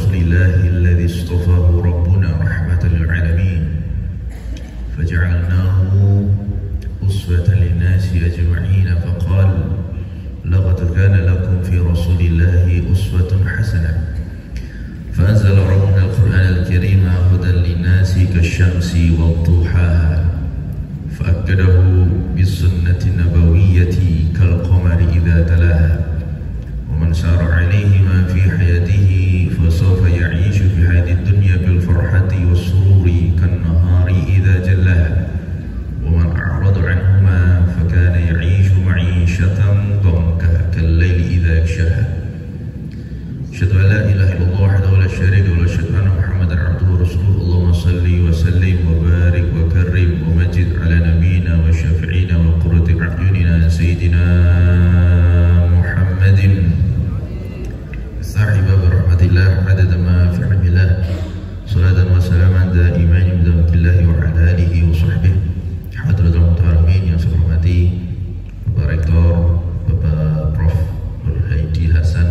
رسول الله الذي اصطفاه ربنا رحمة للعالمين فجعلناه أسوة للناس أجمعين فقال لقد كان لكم في رسول الله أسوة حسنة فأنزل ربنا القرآن الكريم هدى للناس كالشمس وضحاها فأكده بالسنة النبوية كالقمر إذا تلاها ومن سار عليهما في حياته فسوف يعيش في هذه الدنيا بالفرحة والسرور كالنهار إذا جلاها ومن أعرض عنهما فكان يعيش معيشة ضنكا كالليل إذا يغشاها أشهد أن لا إله إلا الله وحده لا شريك له وأشهد أن محمدا عبده ورسوله اللهم صل وسلم وبارك وكرم ومجد على نبينا وشفيعنا وقرة أعيننا سيدنا محمد صاحب برحمة الله عدد ما في علم الله صلاة وسلاما دائمين بدوام الله وعلى آله وصحبه حضرة المتعلمين yang saya hormati Bapak Rektor, Bapak Prof. Haidi Hasan,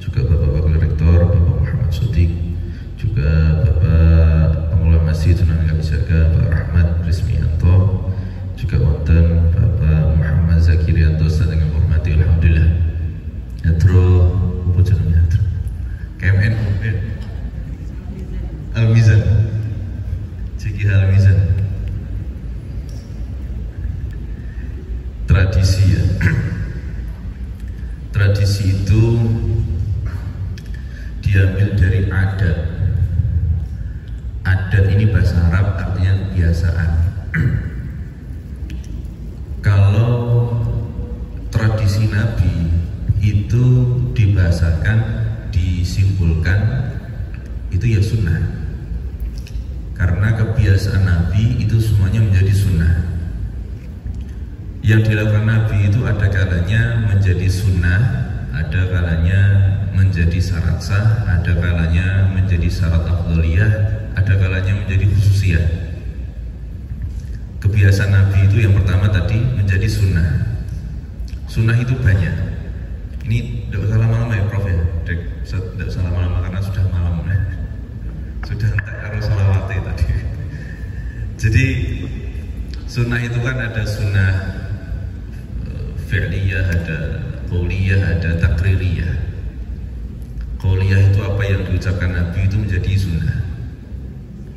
juga Bapak Wakil Rektor, Bapak Muhammad Sodik, juga Bapak Pengelola Masjid Sunan Kalijaga, Pak Rahmat Rizmianto, juga wonten Bapak Muhammad Zakirianto sedang menghormati alhamdulillah. Yatro apa jenenge yatro? KMN Al-Mizan. Ciki Al-Mizan. Tradisi ya. Tradisi itu diambil dari adat. Adat ini bahasa Arab artinya kebiasaan. Kalau tradisi Nabi itu dibahasakan, disimpulkan itu ya sunnah. Karena kebiasaan Nabi itu semuanya menjadi sunnah. Yang dilakukan Nabi itu ada kalanya menjadi sunnah, ada kalanya menjadi syarat sah, ada kalanya menjadi syarat afdhaliyah, ada kalanya menjadi khususiyah. Kebiasaan Nabi itu yang pertama tadi menjadi sunnah. Sunnah itu banyak. Ini tidak usah lama-lama ya Prof ya, tidak usah lama-lama karena sudah malam ya. Sudah entek karo sholawate tadi. Jadi sunnah itu kan ada sunnah fi'liyah, ada qauliyah, ada takririyah. Qauliyah itu apa yang diucapkan Nabi itu menjadi sunnah.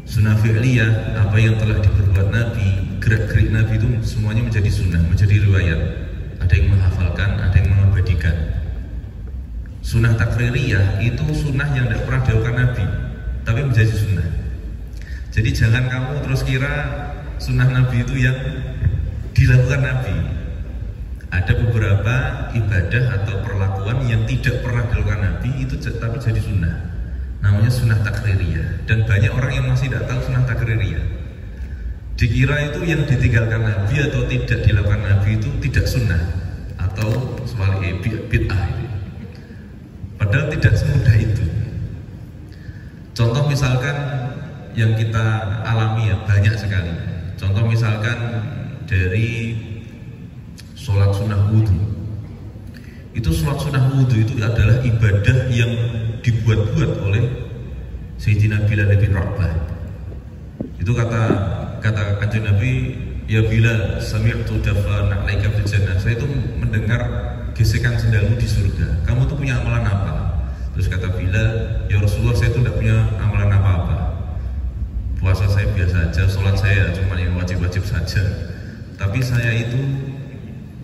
Sunnah fi'liyah apa yang telah diperbuat Nabi, gerak-gerik Nabi itu semuanya menjadi sunnah, menjadi riwayat. Ada yang menghafalkan, ada yang mengabadikan. Sunnah takririyah itu sunnah yang tidak pernah dilakukan Nabi, tapi menjadi sunnah. Jadi jangan kamu terus kira sunnah Nabi itu yang dilakukan Nabi. Ada beberapa ibadah atau perlakuan yang tidak pernah dilakukan Nabi itu tapi jadi sunnah. Namanya sunnah takririyah. Dan banyak orang yang masih tidak tahu sunnah takririyah. Dikira itu yang ditinggalkan Nabi atau tidak dilakukan Nabi itu tidak sunnah atau sebaliknya bid'ah. Padahal tidak semudah itu. Contoh misalkan yang kita alami ya banyak sekali. Contoh misalkan dari sholat sunnah wudhu. Itu sholat sunnah wudhu itu adalah ibadah yang dibuat-buat oleh Sayyidina Bilal bin Rabah. Itu kata Kanjeng Nabi, ya Bilal, sami'tu dafa na'laika fil jannah. Saya itu mendengar gesekan sendalmu di surga. Kamu tuh punya amalan apa? Terus kata Bilal, ya Rasulullah, saya itu tidak punya amalan apa-apa. Puasa saya biasa aja, sholat saya cuma yang wajib-wajib saja. Tapi saya itu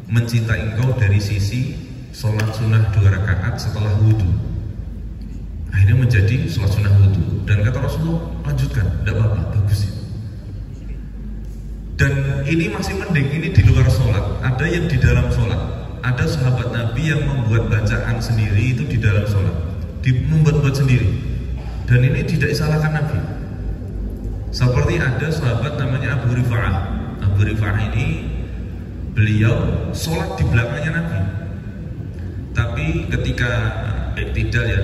mencintai engkau dari sisi sholat sunnah 2 rakaat setelah wudhu. Akhirnya menjadi sholat sunnah wudhu. Dan kata Rasulullah, lanjutkan, tidak apa-apa, bagus. Dan ini masih mending, ini di luar sholat. Ada yang di dalam sholat. Ada sahabat Nabi yang membuat bacaan sendiri itu di dalam sholat, membuat sendiri. Dan ini tidak disalahkan Nabi. Seperti ada sahabat namanya Abu Rifa'ah. Abu Rifa'ah ini beliau sholat di belakangnya Nabi. Tapi ketika iktidal ya,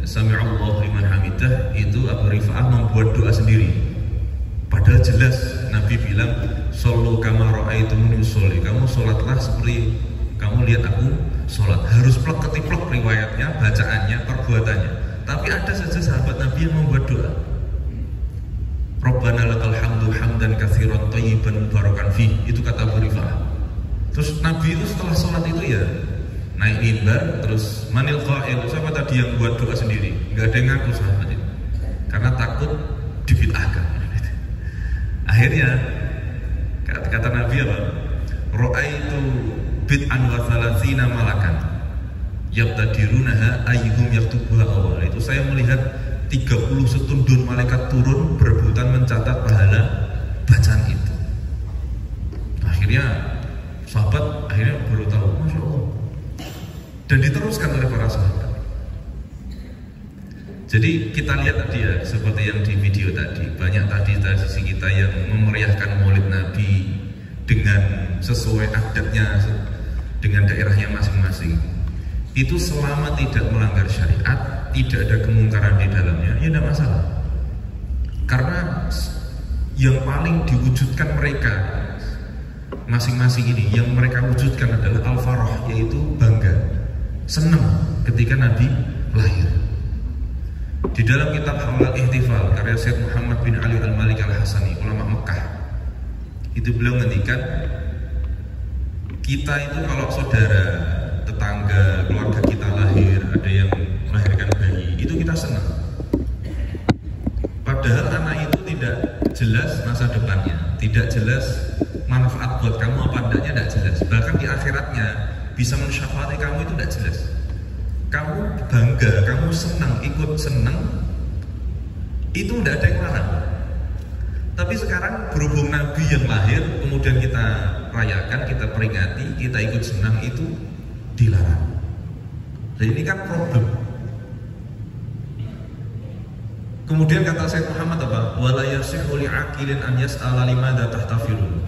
Sami'allahu liman hamidah, itu Abu Rifa'ah membuat doa sendiri. Padahal jelas Nabi bilang, "Shollu kama ra'aitumuni usolli." Kamu sholatlah seperti kamu lihat aku sholat. Harus plek-ketiplek riwayatnya, bacaannya, perbuatannya. Tapi ada saja sahabat Nabi yang membuat doa. Rabbana lakal hamdu hamdan katsiran thayyiban mubarakan fi. Itu kata Abu Rifa'ah. Terus Nabi itu setelah sholat itu ya naik mimbar, terus manil qail, siapa tadi yang buat doa sendiri? Enggak ada yang ngaku sahabat itu. Karena takut dibid'ahkan. Akhirnya kata Nabi apa? Ra'aitu bid'an wa thalathina malakan yabtadirunaha ayyuhum yaktubuha awal. Itu saya melihat 30 setundun malaikat turun berebutan mencatat pahala bacaan itu. Akhirnya sahabat baru tahu, Masya Allah. Dan diteruskan oleh para sahabat. Jadi kita lihat tadi ya, seperti yang di video tadi, banyak tadi tradisi kita yang memeriahkan Maulid Nabi dengan sesuai adatnya, dengan daerahnya masing-masing. Itu selama tidak melanggar syariat, tidak ada kemungkaran di dalamnya, ya tidak masalah. Karena yang paling diwujudkan mereka masing-masing ini, yang mereka wujudkan adalah al-farah, yaitu bangga, senang ketika Nabi lahir. Di dalam kitab Hamlat Ihtifal karya Syed Muhammad bin Ali Al-Malik Al-Hasani, ulama Mekah, itu beliau ngendikan, kita itu kalau saudara, tetangga, keluarga kita lahir, ada yang melahirkan bayi, itu kita senang. Padahal anak itu tidak jelas masa depannya, tidak jelas manfaat buat kamu apa enggaknya, tidak jelas. Bahkan di akhiratnya bisa mensyafaati kamu itu tidak jelas. Kamu bangga, kamu senang, ikut senang, itu tidak ada yang larang. Tapi sekarang berhubung Nabi yang lahir, kemudian kita rayakan, kita peringati, kita ikut senang, itu dilarang. Dan ini kan problem. Kemudian kata Syekh Muhammad apa? Wala yasihu li'aqilin an yas'ala limadza tahtafilun.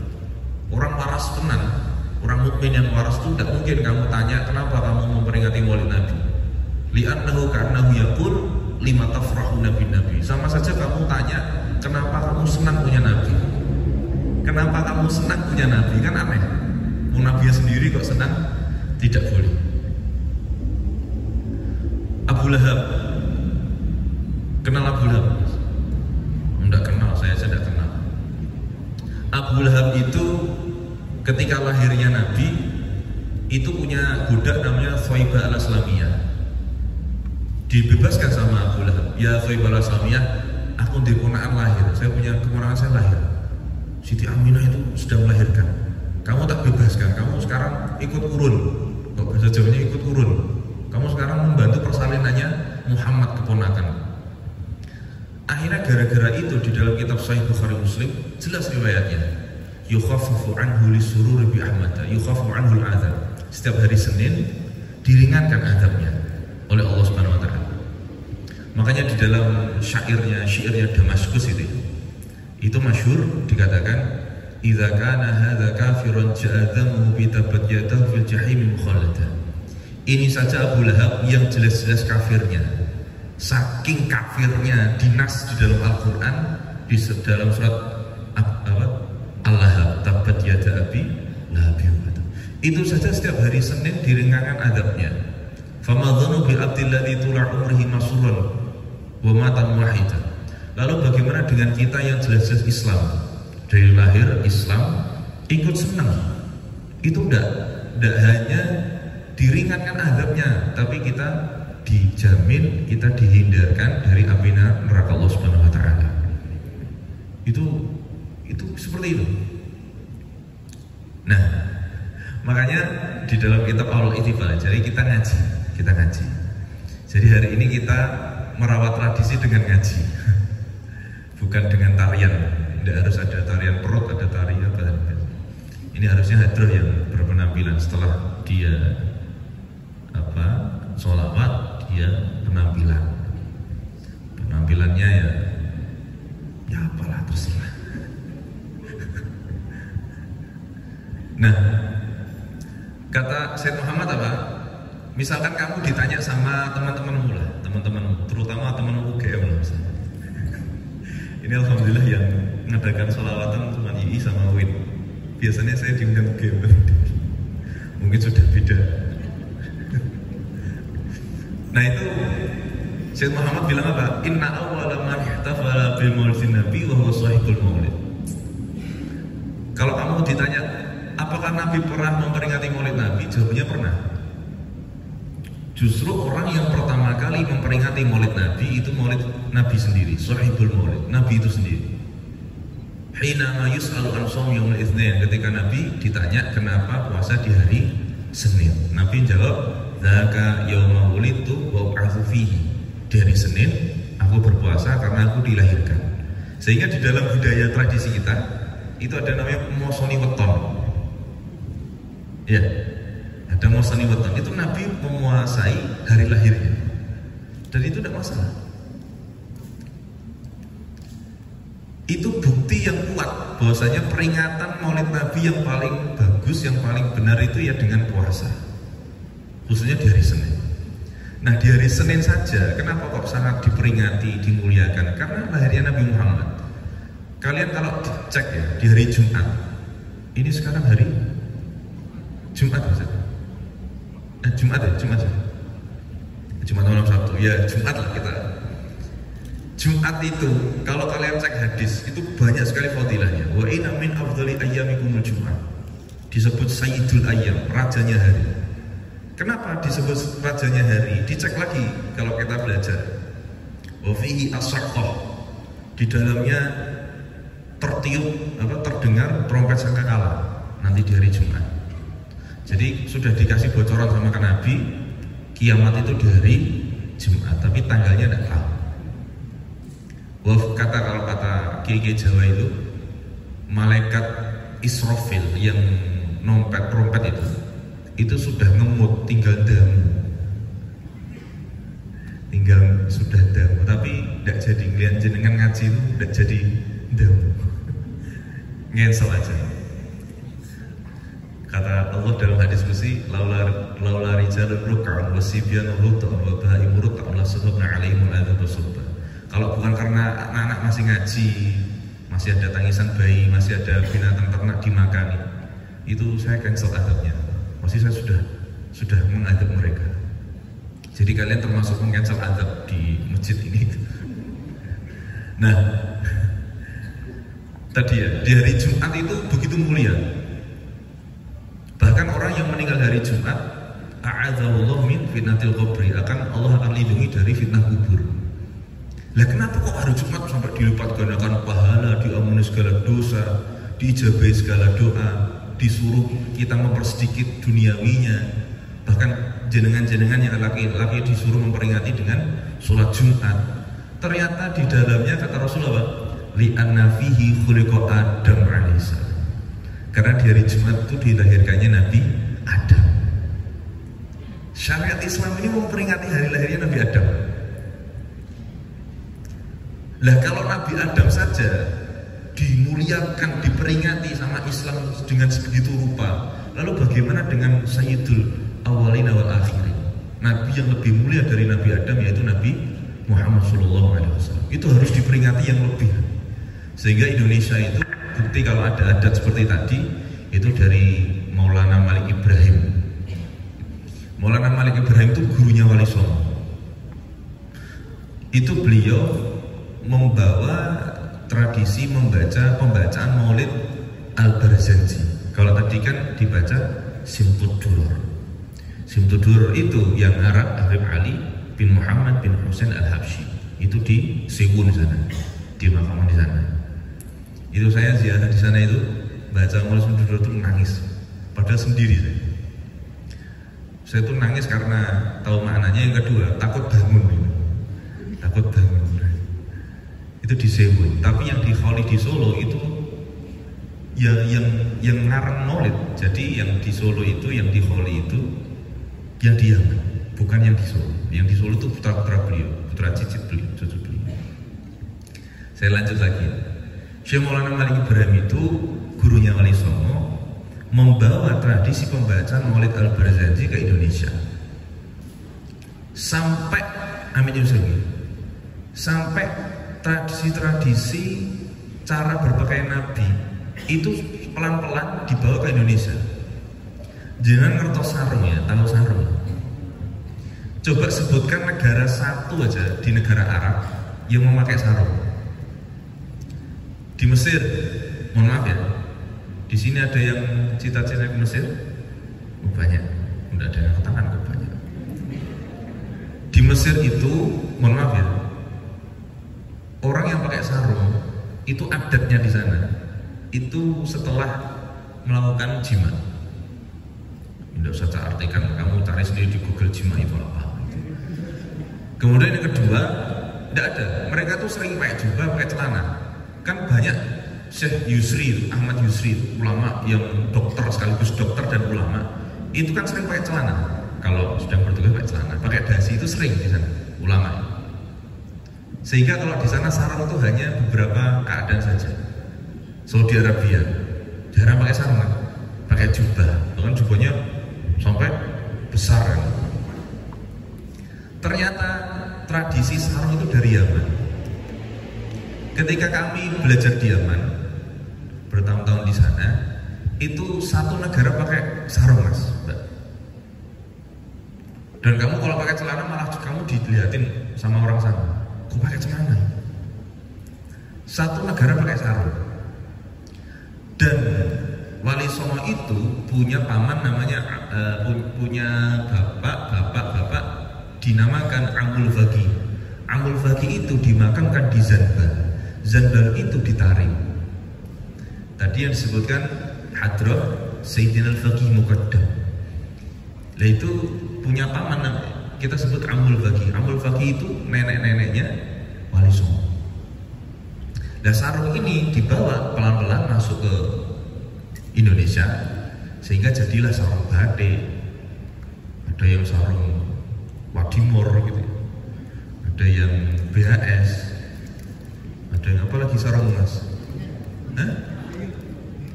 Orang waras tenan, orang mukmin yang waras itu tidak mungkin kamu tanya kenapa kamu memperingati Maulid Nabi. Li'annahu karnahu yaqul lima tafrahuna bin nabi. Sama saja kamu tanya kenapa kamu senang punya Nabi. Kenapa kamu senang punya Nabi? Kan aneh. Nabi sendiri kok senang? Tidak boleh. Abu Lahab, kenal Abu Lahab? Enggak kenal, saya tidak kenal. Abu Lahab itu ketika lahirnya Nabi itu punya budak namanya Thaibah al-Aslamiyah. Dibebaskan sama Abu Lahab. Ya Thaibah al-Aslamiyah, aku di ponakan lahir, saya punya keponakan saya lahir. Siti Aminah itu sedang melahirkan. Kamu tak bebaskan, kamu sekarang ikut urun. Kok bahasa Jawanya ikut urun. Kamu sekarang membantu persalinannya Muhammad keponakan. Akhirnya gara-gara itu di dalam kitab Sahih Bukhari Muslim jelas riwayatnya. Yukhaffafu anhu lisururi bi Ahmad, yukhaffafu anhu al-'adzab. Setiap hari Senin diringankan azabnya oleh Allah Subhanahu wa taala. Makanya di dalam syairnya Damaskus itu masyhur dikatakan idza kana hadza kafiran ja'adhamu bi tabat yadahu fil jahim mukhalladan. Ini saja Abu Lahab yang jelas-jelas kafirnya. Saking kafirnya dinas di dalam Al-Qur'an, di dalam surat Al-Lahab, tabat yada abi lahab. Itu saja setiap hari Senin diringankan azabnya. Fama dzanu bi abdil ladzi tula umrihi masrurun wa matan wahidan. Lalu bagaimana dengan kita yang jelas-jelas Islam, dari lahir Islam, ikut senang? Itu tidak hanya diringankan azabnya, tapi kita dijamin, kita dihindarkan dari api neraka Allah Subhanahu wa taala. Itu seperti itu. Nah, makanya di dalam kitab Al-Ittifal, jadi kita ngaji. Jadi hari ini kita merawat tradisi dengan ngaji. Bukan dengan tarian. Tidak harus ada tarian perut, ada tarian apa. Ini harusnya hadroh yang berpenampilan setelah dia sholawat, dia penampilannya ya apalah terserah. Nah, kata Syed Muhammad apa? Misalkan kamu ditanya sama teman-temanmu, terutama temanmu UGM lah misalnya. Ini alhamdulillah yang mengadakan sholawatan cuma II sama Win. Biasanya saya diundang UGM. Mungkin sudah beda. Nah itu Syed Muhammad bilang apa? Inna awwala man ihtafala bil maulidin nabi wa huwa sahibul maulid. Kalau kamu ditanya apakah Nabi pernah memperingati maulid Nabi, jawabannya pernah. Justru orang yang pertama kali memperingati maulid Nabi itu maulid Nabi sendiri, sahibul maulid, Nabi itu sendiri. Hina ma yus'alu an shaum yaumil itsnain, ketika Nabi ditanya kenapa puasa di hari Senin, Nabi jawab, "Dzaka yauma wulidtu wa ub'atsu fihi." Di hari Senin aku berpuasa karena aku dilahirkan. Sehingga di dalam budaya tradisi kita itu ada namanya mosoni weton. Ya, ada mosoni weton. Itu Nabi memuasai hari lahirnya. Dan itu tidak masalah. Itu bukti yang kuat bahwasanya peringatan maulid Nabi yang paling bagus, yang paling benar itu ya dengan puasa, khususnya di hari Senin. Nah di hari Senin saja kenapa kok sangat diperingati, dimuliakan? Karena lahirnya Nabi Muhammad. Kalian kalau cek ya di hari Jumat, ini sekarang hari Jumat Jumat malam Sabtu ya, Jumat lah kita. Jumat itu kalau kalian cek hadis itu banyak sekali fadilahnya. Wa inna min afdhali ayyamikumul Jumat. Disebut Sayyidul Ayyam, rajanya hari. Kenapa disebut rajanya hari? Dicek lagi kalau kita belajar. Wa fihi as-saqqah. Di dalamnya terdengar trompet sangkakala nanti di hari Jumat. Jadi sudah dikasih bocoran sama Nabi, kiamat itu di hari Jumat, tapi tanggalnya tidak tahu. Kalau kata kiai Jawa malaikat Israfil yang trompet itu sudah ngemut, tinggal sudah damu, tapi tidak jadi ngeliat jenengan ngaji itu tidak jadi damu, ngensel aja. Kata Allah dalam hadis kursi, laula rijalun ruk'an wasibyanun rut'an wa bahaimu rut'an la sababna alaihim al-'adzab wasabba. Kalau bukan karena anak-anak masih ngaji, masih ada tangisan bayi, masih ada binatang ternak dimakani, itu saya cancel adabnya. Pasti saya sudah mengadab mereka. Jadi kalian termasuk meng-cancel adab di masjid ini. Nah, tadi ya di hari Jumat itu begitu mulia. Bahkan orang yang meninggal hari Jumat, a'adzallahu min fitnatil qabri, Allah akan lindungi dari fitnah kubur. Lah kenapa kok hari Jumat sampai dilipat gandakan pahala, diampuni segala dosa, diijabahi segala doa, disuruh kita mempersedikit duniawinya, bahkan jenengan-jenengan yang laki-laki disuruh memperingati dengan sholat Jumat. Ternyata di dalamnya kata Rasulullah, li'anna fihi khuliqa Adam alaihissalam. Karena di hari Jumat itu dilahirkannya Nabi Adam. Syariat Islam ini memperingati hari lahirnya Nabi Adam. Lah kalau Nabi Adam saja dimuliakan, diperingati sama Islam dengan sebegitu rupa, lalu bagaimana dengan Sayyidul Awwalin wal Akhirin, Nabi yang lebih mulia dari Nabi Adam, yaitu Nabi Muhammad SAW. Itu harus diperingati yang lebih. Sehingga Indonesia itu bukti kalau ada adat seperti tadi itu dari Maulana Malik Ibrahim. Maulana Malik Ibrahim itu gurunya Wali Songo. Itu beliau membawa tradisi membaca pembacaan Maulid Al-Barzanji. Kalau tadi kan dibaca Simtud Duror. Simtud Duror itu yang Arab Habib Ali bin Muhammad bin Husain Al-Habsyi. Itu di Sewun sana, di makaman di sana. Itu saya ziarah di sana itu baca Maulid Simtud Duror itu nangis. Padahal sendiri saya. Saya tuh nangis karena tahu maknanya. Yang kedua takut bangun. Takut bangun. Itu di Sewun, tapi yang di Kholi di Solo itu ya yang ngarang Maulid. Jadi yang di Solo itu, yang di Kholi itu yang dia, bukan yang di Solo. Yang di Solo itu putra-putra beliau, putra cicit beliau, cucu beliau. Saya lanjut lagi. Syekh Maulana Malik Ibrahim itu gurunya Wali Songo, membawa tradisi pembacaan Maulid Al-Barzanji ke Indonesia. Sampai amin Yusofi, sampai tradisi-tradisi cara berpakaian Nabi itu pelan-pelan dibawa ke Indonesia. Jangan ngertos sarung ya, tahu sarung. Coba sebutkan negara satu aja di negara Arab yang memakai sarung. Di Mesir, mohon maaf ya, di sini ada yang cita-cita ke Mesir? Banyak, udah ada yang tangan kok banyak. Di Mesir itu, mohon maaf ya, orang yang pakai sarung itu adatnya di sana itu setelah melakukan jima. Tidak usah saya artikan, kamu cari sendiri di Google jima itu apa. Kemudian yang kedua, tidak ada. Mereka tuh sering pakai jubah, pakai celana. Kan banyak Syekh Yusri, Ahmad Yusri, ulama yang dokter sekaligus dokter dan ulama, itu kan sering pakai celana. Kalau sedang bertugas pakai celana, pakai dasi itu sering di sana ulama. Sehingga kalau di sana sarung itu hanya beberapa keadaan saja. Saudi Arabia jarang pakai sarung, kan? Pakai jubah, bahkan jubahnya sampai besar kan. Ternyata tradisi sarung itu dari Yaman. Ketika kami belajar di Yaman bertahun-tahun di sana, itu satu negara pakai sarung, Mas, Mbak. Dan kamu kalau pakai celana malah kamu dilihatin sama orang sana. Kok pakai celana? Satu negara pakai sarung. Dan Wali Songo itu punya paman namanya punya bapak dinamakan Amul Faqih. Amul Faqih itu dimakamkan di Zanbar. Zanbar itu ditarik. Tadi yang disebutkan Hadrah Sayyidina Al-Faqih Muqaddam. Nah itu punya paman kita sebut Amul Faqih. Amul Faqih itu nenek-neneknya Wali Songo. Nah sarung ini dibawa pelan-pelan masuk ke Indonesia sehingga jadilah sarung batik. Ada yang sarung Wadimor gitu, ada yang BHS, ada yang apa lagi sarung, Mas?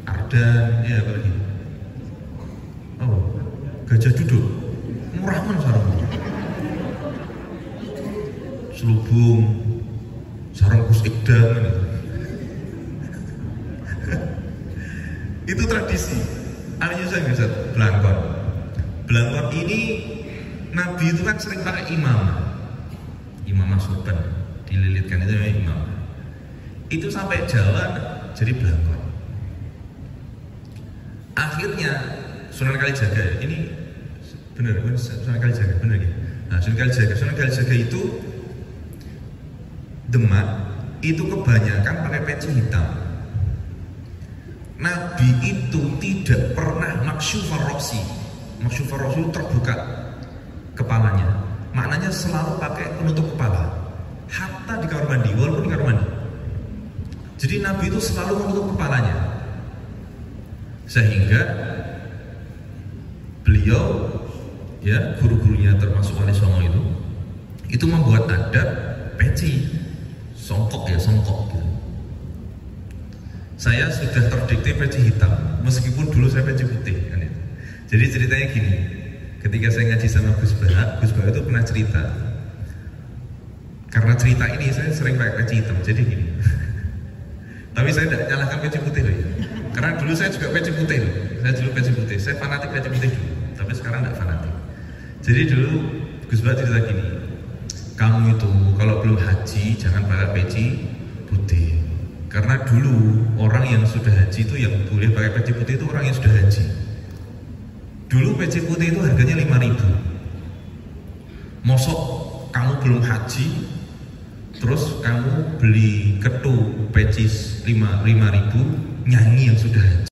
Ardan, ya apa lagi? Oh, Gajah Duduk, murah man sarung. Selubung, sarung Gus Ikdam gitu. Itu tradisi. Ayo saya bisa belangkon. Belangkon ini Nabi itu kan sering pakai imamah sorban, dililitkan itu namanya imam. Itu sampai Jawa jadi belangkon. Akhirnya Sunan Kalijaga ini benar Sunan Kalijaga benar ya. Nah Sunan Kalijaga itu Demak itu kebanyakan pakai peci hitam. Nabi itu tidak pernah maksyufar roksi. Maksyufar roksi itu terbuka kepalanya. Maknanya selalu pakai penutup kepala. Hatta di kamar mandi, walaupun di kamar mandi. Jadi Nabi itu selalu menutup kepalanya. Sehingga beliau ya guru-gurunya termasuk Wali Songo itu membuat adat peci songkok gitu. Saya sudah terdikte peci hitam, meskipun dulu saya peci putih kan itu. Jadi ceritanya gini, ketika saya ngaji sama Gus Bah itu pernah cerita. Karena cerita ini saya sering pakai peci hitam, jadi gini. Tapi saya tidak nyalahkan peci putih loh ya. Karena dulu saya juga peci putih loh. Saya fanatik peci putih dulu, tapi sekarang tidak fanatik. Jadi dulu Gus Bah cerita gini, kamu itu kalau belum haji jangan pakai peci putih. Karena dulu orang yang sudah haji itu yang boleh pakai peci putih itu orang yang sudah haji. Dulu peci putih itu harganya 5.000. Mosok kamu belum haji, terus kamu beli ketu peci 5.000 nyanyi yang sudah haji.